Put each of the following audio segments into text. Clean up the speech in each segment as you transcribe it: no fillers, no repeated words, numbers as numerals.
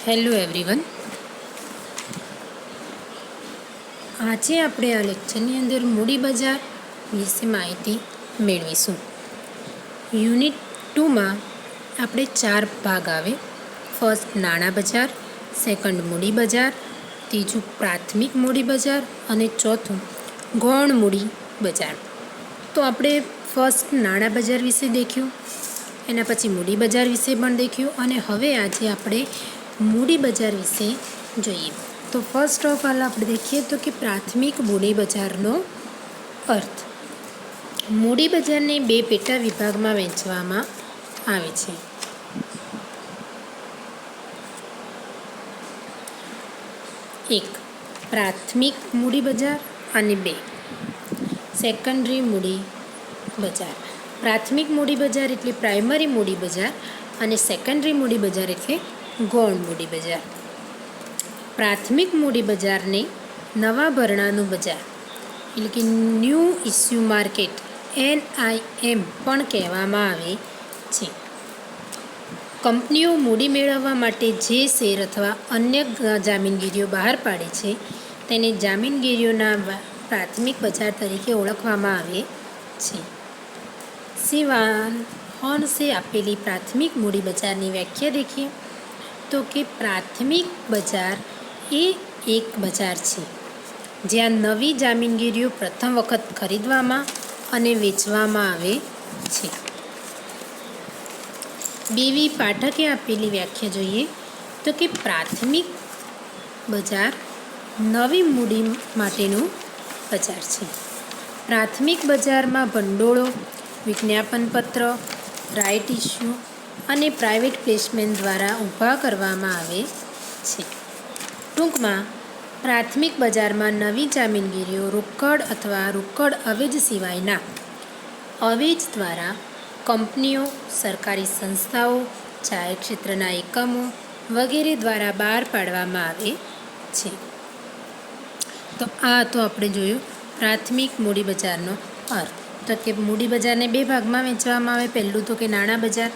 Hello everyone. આજે આપણે આ લેક્ચરની અંદર મૂડી બજાર વિશે માહિતી મેળવીશું. યુનિટ 2માં આપણે 4 ભાગ આવે. ફર્સ્ટ નાણાં બજાર, સેકન્ડ મૂડી બજાર, ત્રીજું પ્રાથમિક મૂડી બજાર અને ચોથું ગૌણ મૂડી બજાર. તો આપણે ફર્સ્ટ નાણાં બજાર વિશે દેખ્યું, એના પછી મૂડી બજાર વિશે પણ દેખ્યું અને હવે આજે આપણે મૂડી બજાર વિશે જોઈએ. તો ફર્સ્ટ ઓફ ઓલ આપણે દેખીએ તો કે પ્રાથમિક મૂડી બજારનો અર્થ. મૂડી બજારને 2 પેટા વિભાગમાં વહેંચવામાં આવે છે. એક પ્રાથમિક મૂડી બજાર અને 2 સેકન્ડરી મૂડી બજાર. પ્રાથમિક મૂડી બજાર એટલે પ્રાઇમરી મૂડી બજાર અને સેકન્ડરી મૂડી બજાર એટલે ગૌણ મૂડી બજાર. પ્રાથમિક મૂડી બજારને નવા ભરણાનું બજાર એટલે કે ન્યૂ ઇસ્યુ માર્કેટ NIM પણ કહેવામાં આવે છે. કંપનીઓ મૂડી મેળવવા માટે જે શેર અથવા અન્ય જામીનગીરીઓ બહાર પાડે છે તેને જામીનગીરીઓના પ્રાથમિક બજાર તરીકે ઓળખવામાં આવે છે. હોર્નસે આપેલી પ્રાથમિક મૂડી બજારની વ્યાખ્યા દેખીએ તો કે પ્રાથમિક બજાર એ એક બજાર છે જ્યાં નવી જામીનગીરીઓ પ્રથમ વખત ખરીદવામાં અને વેચવામાં આવે છે. બીવી પાઠકે આપેલી વ્યાખ્યા જોઈએ તો કે પ્રાથમિક બજાર નવી મૂડી માટેનું બજાર છે. પ્રાથમિક બજારમાં ભંડોળો, વિજ્ઞાપનપત્ર, રાઇટ ઇસ્યુ અને પ્રાઇવેટ પ્લેસમેન્ટ દ્વારા ઊભા કરવામાં આવે છે. ટૂંકમાં પ્રાથમિક બજારમાં નવી જામીનગીરીઓ રોકડ અથવા રોકડ અવેજ સિવાયના અવેજ દ્વારા કંપનીઓ, સરકારી સંસ્થાઓ, જાહેર ક્ષેત્રના એકમો વગેરે દ્વારા બહાર પાડવામાં આવે છે. તો આ તો આપણે જોયું પ્રાથમિક મૂડી બજારનો અર્થ. તો કે મૂડી બજારને 2 ભાગમાં વહેંચવામાં આવે. પહેલું તો કે નાણાં બજાર,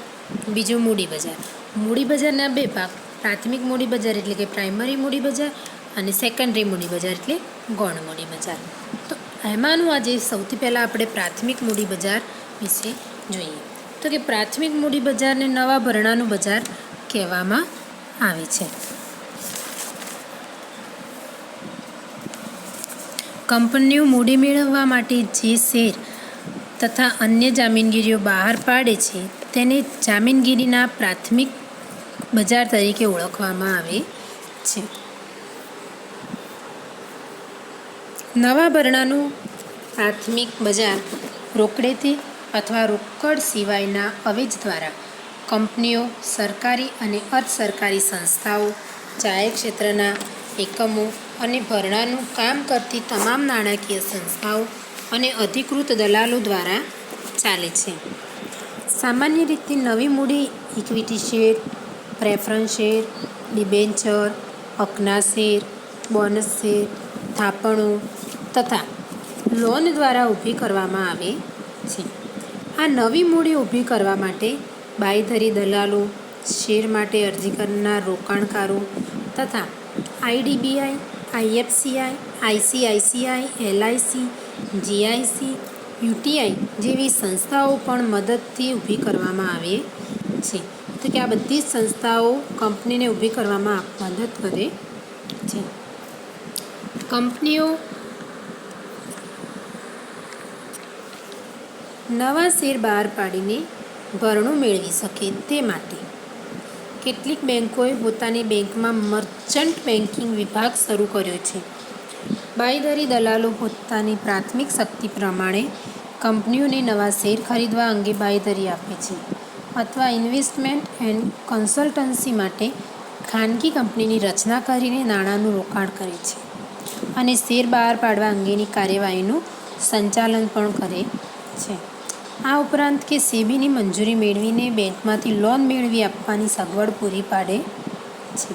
બીજું મૂડી બજાર. મૂડી બજારના 2 ભાગ, પ્રાથમિક મૂડી બજાર એટલે કે પ્રાઇમરી મૂડી બજાર અને સેકન્ડરી મૂડી બજાર એટલે ગૌણ મૂડી બજાર. તો એમાંનું આજે સૌથી પહેલાં આપણે પ્રાથમિક મૂડી બજાર વિશે જોઈએ. તો કે પ્રાથમિક મૂડી બજારને નવા ભરણાનું બજાર કહેવામાં આવે છે. કંપનીઓ મૂડી મેળવવા માટે જે શેર તથા અન્ય જામીનગીરીઓ બહાર પાડે છે તેને જામીનગીરીના પ્રાથમિક બજાર તરીકે ઓળખવામાં આવે છે. નવા ભરણાનું પ્રાથમિક બજાર રોકડેથી અથવા રોકડ સિવાયના અવેજ દ્વારા કંપનીઓ, સરકારી અને અર્ધ સરકારી સંસ્થાઓ, જાહેર ક્ષેત્રના એકમો અને ભરણાનું કામ કરતી તમામ નાણાકીય સંસ્થાઓ અને અધિકૃત દલાલો દ્વારા ચાલે છે. સામાન્ય રીતે નવી મૂડી equity share, preference share, debenture, હકના શેર, બોનસ શેર, થાપણો તથા લોન દ્વારા ઊભી કરવામાં આવે છે. આ નવી મૂડી ઊભી કરવા માટે બાંયધરી દલાલો, શેર માટે અરજી કરનાર રોકાણકારો તથા IDBI, IFCI, ICICI, LIC, GIC, UTI જેવી સંસ્થાઓ પણ મદદથી ઊભી કરવામાં આવે છે. તો કે આ બધી જ સંસ્થાઓ કંપનીને ઊભી કરવામાં મદદ કરે છે. કંપનીઓ નવા શેર બહાર પાડીને ભરણું મેળવી શકે તે માટે કેટલીક બેન્કોએ પોતાની બેંકમાં મર્ચન્ટ બેન્કિંગ વિભાગ શરૂ કર્યો છે. બાંયધરી દલાલો પોતાની પ્રાથમિક શક્તિ પ્રમાણે કંપનીઓને નવા શેર ખરીદવા અંગે બાંયધરી આપે છે અથવા ઇન્વેસ્ટમેન્ટ એન્ડ કન્સલ્ટન્સી માટે ખાનગી કંપનીની રચના કરીને નાણાંનું રોકાણ કરે છે અને શેર બહાર પાડવા અંગેની કાર્યવાહીનું સંચાલન પણ કરે છે. આ ઉપરાંત કે સેબીની મંજૂરી મેળવીને બેંકમાંથી લોન મેળવી આપવાની સગવડ પૂરી પાડે છે.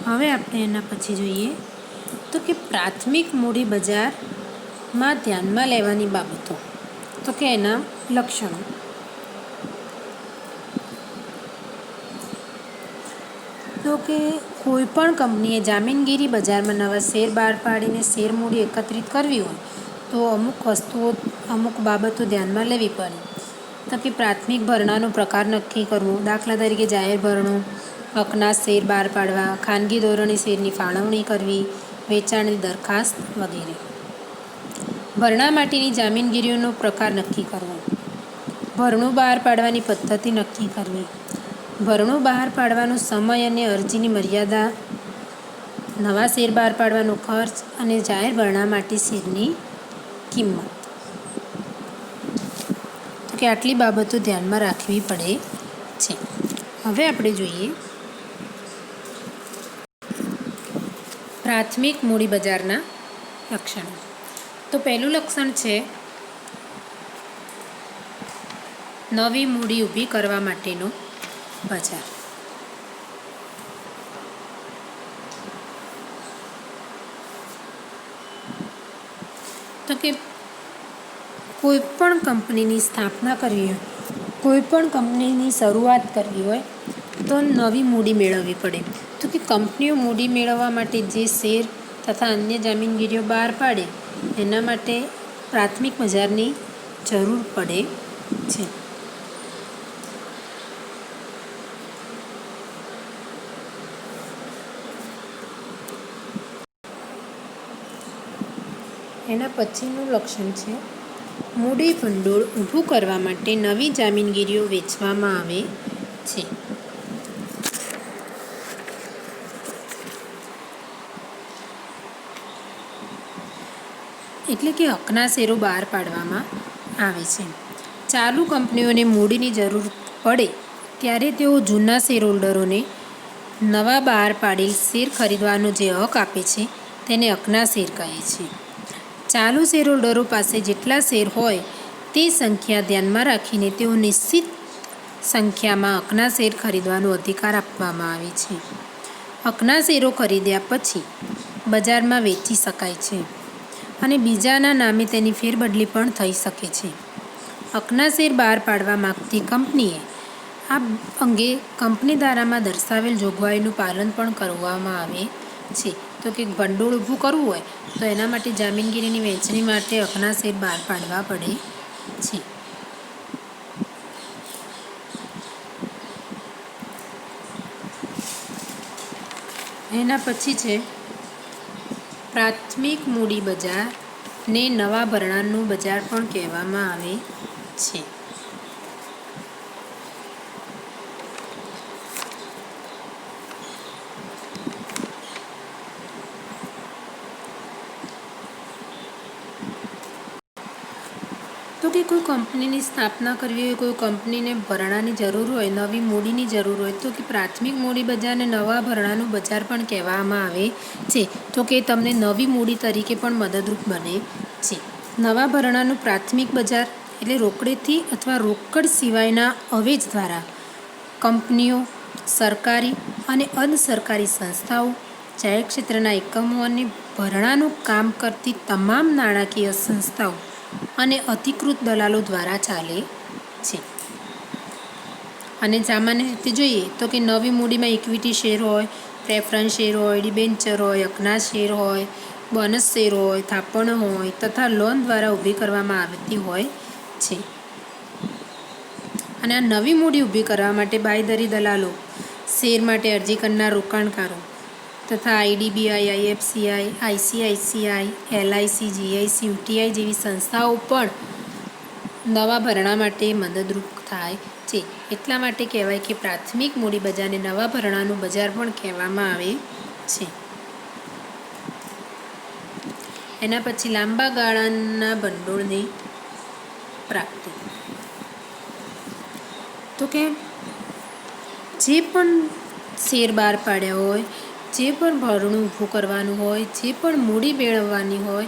હવે આપણે એના પછી જોઈએ તો કે પ્રાથમિક મૂડી બજારમાં ધ્યાનમાં લેવાની બાબતો, તો કે એના લક્ષણો. તો કે કોઈપણ કંપનીએ જામીનગીરી બજારમાં નવા શેર બહાર પાડીને શેર મૂડી એકત્રિત કરવી હોય તો અમુક બાબતો ધ્યાનમાં લેવી પડે. તો કે પ્રાથમિક ભરણાનો પ્રકાર નક્કી કરવો, દાખલા તરીકે જાહેર ભરણું, અકનાશ શેર બહાર પાડવા, ખાનગી ધોરણે શેરની ફાળવણી કરવી, વેચાણની દરખાસ્ત વગેરે. ભરણા માટેની જામીનગીરીઓનો પ્રકાર નક્કી કરવો, ભરણું બહાર પાડવાની પદ્ધતિ નક્કી કરવી, ભરણું બહાર પાડવાનો સમય અને અરજીની મર્યાદા, નવા શેર બહાર પાડવાનો ખર્ચ અને જાહેર ભરણા માટે શેરની કિંમત. તો કે આટલી બાબતો ધ્યાનમાં રાખવી પડે છે. હવે આપણે જોઈએ પ્રાથમિક મૂડી બજારના લક્ષણો. તો પહેલું લક્ષણ છે નવી મૂડી ઊભી કરવા માટેનું બજાર. તો કે કોઈપણ કંપનીની સ્થાપના કરવી હોય, કોઈપણ કંપનીની શરૂઆત કરવી હોય તો નવી મૂડી મેળવવી પડે. તો કે કંપનીઓ મૂડી મેળવવા માટે જે શેર તથા અન્ય જામીનગીરીઓ બહાર પાડે એના માટે પ્રાથમિક બજારની જરૂર પડે છે. એના પછીનું લક્ષણ છે મૂડી ભંડોળ ઊભું કરવા માટે નવી જામીનગીરીઓ વેચવામાં આવે છે. એટલે કે હકના શેરો બહાર પાડવામાં આવે છે. ચાલુ કંપનીઓને મૂડીની જરૂર પડે ત્યારે તેઓ જૂના શેર હોલ્ડરોને નવા બહાર પાડેલ શેર ખરીદવાનો જે હક આપે છે તેને હકના શેર કહે છે. ચાલુ શેર હોલ્ડરો પાસે જેટલા શેર હોય તે સંખ્યા ધ્યાનમાં રાખીને તેઓ નિશ્ચિત સંખ્યામાં હકના શેર ખરીદવાનો અધિકાર આપવામાં આવે છે. હકના શેરો ખરીદ્યા પછી બજારમાં વેચી શકાય છે અને બીજાના નામે તેની ફેરબદલી પણ થઈ શકે છે. હકના શેર બહાર પાડવા માગતી કંપનીએ આ અંગે કંપની ધારામાં દર્શાવેલ જોગવાઈનું પાલન પણ કરવામાં આવે છે. તો કે ભંડોળ ઊભું કરવું હોય તો એના માટે જામીનગીરીની વહેંચણી માટે હકના શેર બહાર પાડવા પડે છે. એના પછી છે પ્રાથમિક મૂડી બજારને નવા ભરણાનું બજાર પણ કહેવામાં આવે છે. તો કે કોઈ કંપનીની સ્થાપના કરવી હોય, કોઈ કંપનીને ભરણાની જરૂર હોય, નવી મૂડીની જરૂર હોય તો કે પ્રાથમિક મૂડી બજારને નવા ભરણાનું બજાર પણ કહેવામાં આવે છે. તો કે તમને નવી મૂડી તરીકે પણ મદદરૂપ બને છે. નવા ભરણાનું પ્રાથમિક બજાર એટલે રોકડેથી અથવા રોકડ સિવાયના અવેજ દ્વારા કંપનીઓ, સરકારી અને અર્ધસરકારી સંસ્થાઓ, જાહેર ક્ષેત્રના એકમો અને ભરણાનું કામ કરતી તમામ નાણાકીય સંસ્થાઓ અને અધિકૃત દલાલો દ્વારા ચાલે છે. અને સામાન્ય રીતે જોઈએ તો કે નવી મૂડીમાં ઇક્વિટી શેર હોય, પ્રેફરન્સ શેર હોય, ડિબેન્ચર હોય, હકના શેર હોય, બોનસ શેર હોય, થાપણો હોય તથા લોન દ્વારા ઊભી કરવામાં આવતી હોય છે. અને આ નવી મૂડી ઊભી કરવા માટે બાંયધરી દલાલો, શેર માટે અરજી કરનાર રોકાણકારો તથા IDBI, IFCI, ICICI, LIC, GIC, UTI જેવી સંસ્થાઓ પણ નવા ભરણા માટે મદદરૂપ થાય છે. એટલા માટે કહેવાય કે પ્રાથમિક મૂડી બજારને નવા ભરણાનું બજાર પણ કહેવામાં આવે છે. એના પછી લાંબા ગાળાના ભંડોળની પ્રાપ્તિ. તો કે જે પણ શેર બહાર પાડ્યા હોય, જે પણ ભરણું ઊભું કરવાનું હોય, જે પણ મૂડી મેળવવાની હોય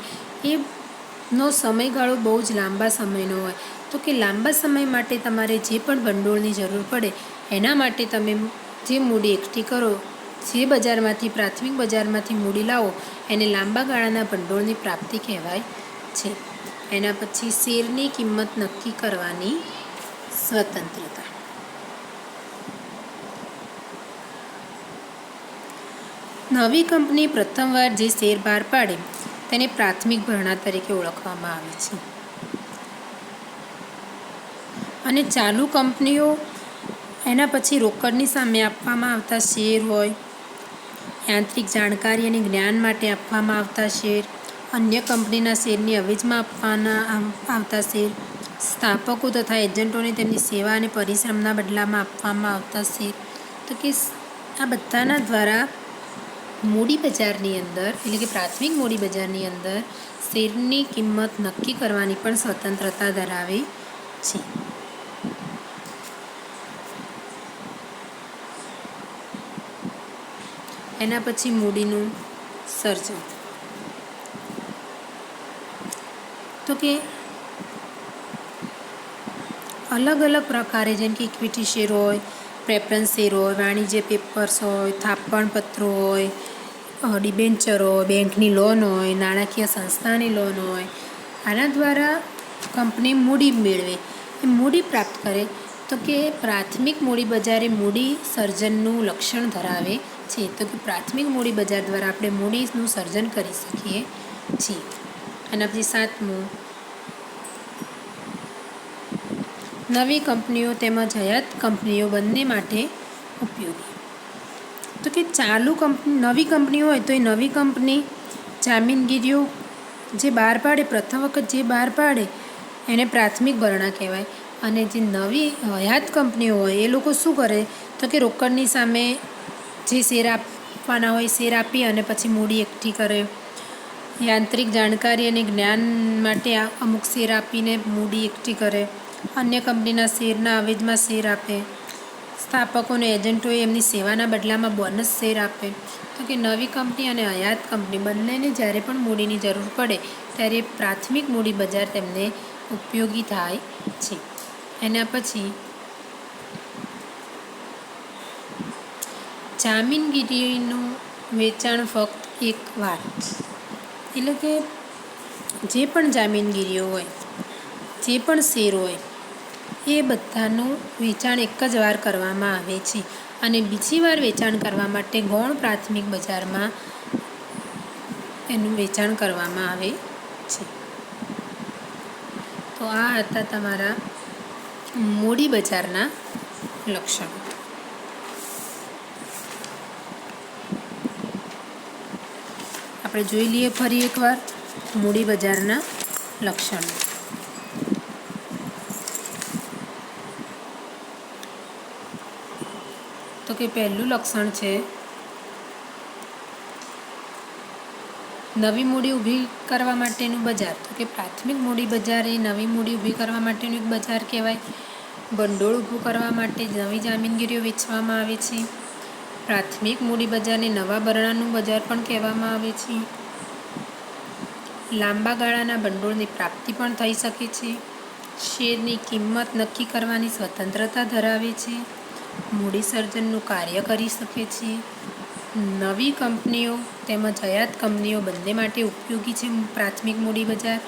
એનો સમયગાળો બહુ જ લાંબા સમયનો હોય. તો કે લાંબા સમય માટે તમારે જે પણ ભંડોળની જરૂર પડે એના માટે તમે જે મૂડી એકઠી કરો જે બજારમાંથી પ્રાથમિક બજારમાંથી મૂડી લાવો એને લાંબા ગાળાના ભંડોળની પ્રાપ્તિ કહેવાય છે. એના પછી શેરની કિંમત નક્કી કરવાની સ્વતંત્રતા. નવી કંપની પ્રથમવાર જે શેર બહાર પાડે તેને પ્રાથમિક ભરણા તરીકે ઓળખવામાં આવે છે. અને ચાલુ કંપનીઓ એના પછી રોકડની સામે આપવામાં આવતા શેર હોય, યાંત્રિક જાણકારી અને જ્ઞાન માટે આપવામાં આવતા શેર, અન્ય કંપનીના શેરની અવેજમાં આવતા શેર, સ્થાપકો તથા એજન્ટોને તેમની સેવા અને પરિશ્રમના બદલામાં આપવામાં આવતા શેર. તો કે આ બધાના દ્વારા મૂડી બજારની અંદર એટલે કે પ્રાથમિક મૂડી બજારની અંદર શેરની કિંમત નક્કી કરવાની પણ સ્વતંત્રતા ધરાવે છે. એના પછી મૂડીનું સર્જન. તો કે અલગ અલગ પ્રકારે જેમ કે ઇક્વિટી શેર હોય, પ્રેફરન્સ શેર હોય, વાણિજ્ય પેપર્સ હોય, થાપણપત્રો હોય, ડિબેન્ચર હોય, બેંકની લોન હોય, નાણાકીય સંસ્થાની લોન હોય. આના દ્વારા કંપની મૂડી મેળવે, એ મૂડી પ્રાપ્ત કરે. તો કે પ્રાથમિક મૂડી બજાર એ મૂડી સર્જનનું લક્ષણ ધરાવે છે. તો કે પ્રાથમિક મૂડી બજાર દ્વારા આપણે મૂડીનું સર્જન કરી શકીએ છીએ. એના પછી 7મું, નવી કંપનીઓ તેમજ હયાત કંપનીઓ બંને માટે ઉપયોગી. તો કે નવી કંપની હોય તો એ નવી કંપની જામીનગીરીઓ જે બહાર પાડે, પ્રથમ વખત જે બહાર પાડે એને પ્રાથમિક ભરણા કહેવાય. અને જે નવી હયાત કંપનીઓ હોય એ લોકો શું કરે તો કે રોકડની સામે જે શેર આપવાના હોય શેર આપી અને પછી મૂડી એકઠી કરે, યાંત્રિક જાણકારી અને જ્ઞાન માટે અમુક શેર આપીને મૂડી એકઠી કરે, અન્ય કંપનીના શેરના અવેજમાં શેર આપે, સ્થાપકોને એજન્ટોએ એમની સેવાના બદલામાં બોનસ શેર આપે. તો કે નવી કંપની અને હયાત કંપની બંનેને જ્યારે પણ મૂડીની જરૂર પડે ત્યારે પ્રાથમિક મૂડી બજાર તેમને ઉપયોગી થાય છે. એના પછી જામીનગીરીનું વેચાણ ફક્ત એક વાર. એટલે કે જે પણ જામીનગીરીઓ હોય, જે પણ શેર હોય એ બધાનું વેચાણ એક જ વાર કરવામાં આવે છે. અને બીજી વાર વેચાણ કરવા માટે ગૌણ પ્રાથમિક બજારમાં એનું વેચાણ કરવામાં આવે છે. તો આ હતા તમારા મૂડી બજારના લક્ષણો. આપણે જોઈ લઈએ ફરી એકવાર મૂડી બજારના લક્ષણો. તો કે પહેલું લક્ષણ છે નવી મૂડી ઊભી કરવા માટેનું બજાર. તો કે પ્રાથમિક મૂડી બજાર એ નવી મૂડી ઊભી કરવા માટેનું એક બજાર કહેવાય. ભંડોળ ઊભું કરવા માટે નવી જામીનગીરીઓ વેચવામાં આવે છે. પ્રાથમિક મૂડી બજારને નવા ભરણાનું બજાર પણ કહેવામાં આવે છે. લાંબા ગાળાના ભંડોળની પ્રાપ્તિ પણ થઈ શકે છે. શેરની કિંમત નક્કી કરવાની સ્વતંત્રતા ધરાવે છે. મૂડી સર્જનનું કાર્ય કરી શકે છે. નવી કંપનીઓ તેમજ હયાત કંપનીઓ બંને માટે ઉપયોગી છે પ્રાથમિક મૂડી બજાર.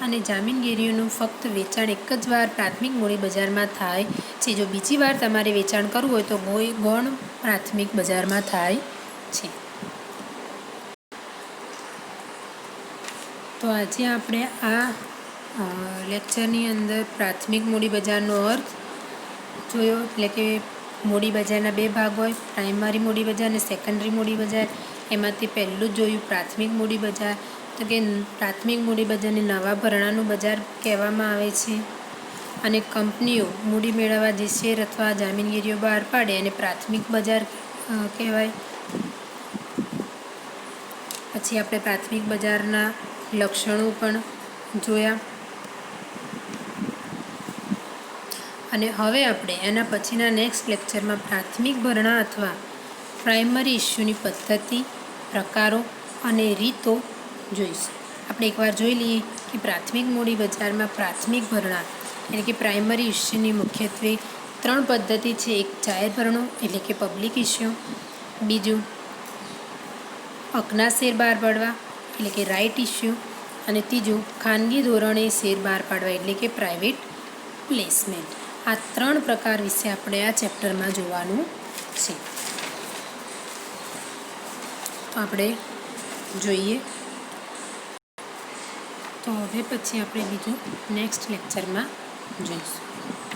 અને જામીનગીરીઓનું ફક્ત વેચાણ એક જ વાર પ્રાથમિક મૂડી બજારમાં થાય છે. જો બીજી વાર તમારે વેચાણ કરવું હોય તો ગૌણ પ્રાથમિક બજારમાં થાય છે. તો આજે આપણે આ લેક્ચરની અંદર પ્રાથમિક મૂડી બજારનો અર્થ જોયો. એટલે કે મૂડી બજારના બે ભાગ હોય, પ્રાઇમરી મૂડી બજાર અને સેકન્ડરી મૂડી બજાર. એમાંથી પહેલું જ જોયું પ્રાથમિક મૂડી બજાર. તો કે પ્રાથમિક મૂડી બજારને નવા ભરણાનું બજાર કહેવામાં આવે છે. અને કંપનીઓ મૂડી મેળવવા જે શેર અથવા જામીનગીરીઓ બહાર પાડે એને પ્રાથમિક બજાર કહેવાય. પછી આપણે પ્રાથમિક બજારના લક્ષણો પણ જોયા. અને હવે આપણે એના પછીના નેક્સ્ટ લેક્ચરમાં પ્રાથમિક ભરણા અથવા પ્રાઇમરી ઇસ્યુની પદ્ધતિ, પ્રકારો અને રીતો જોઈશું. આપણે એકવાર જોઈ લઈએ કે પ્રાથમિક મૂડી બજારમાં પ્રાથમિક ભરણા એટલે કે પ્રાઇમરી ઇસ્યુની મુખ્યત્વે 3 પદ્ધતિ છે. એક જાહેર ભરણો એટલે કે પબ્લિક ઇસ્યુ, બીજું હકના શેર બહાર પાડવા એટલે કે રાઇટ ઇસ્યુ, અને ત્રીજું ખાનગી ધોરણે શેર બહાર પાડવા એટલે કે પ્રાઇવેટ પ્લેસમેન્ટ. આ 3 પ્રકાર વિશે આપણે આ ચેપ્ટરમાં જોવાનું છે. તો આપણે જોઈએ. તો હવે પછી આપણે બીજું નેક્સ્ટ લેક્ચરમાં જોઈશું.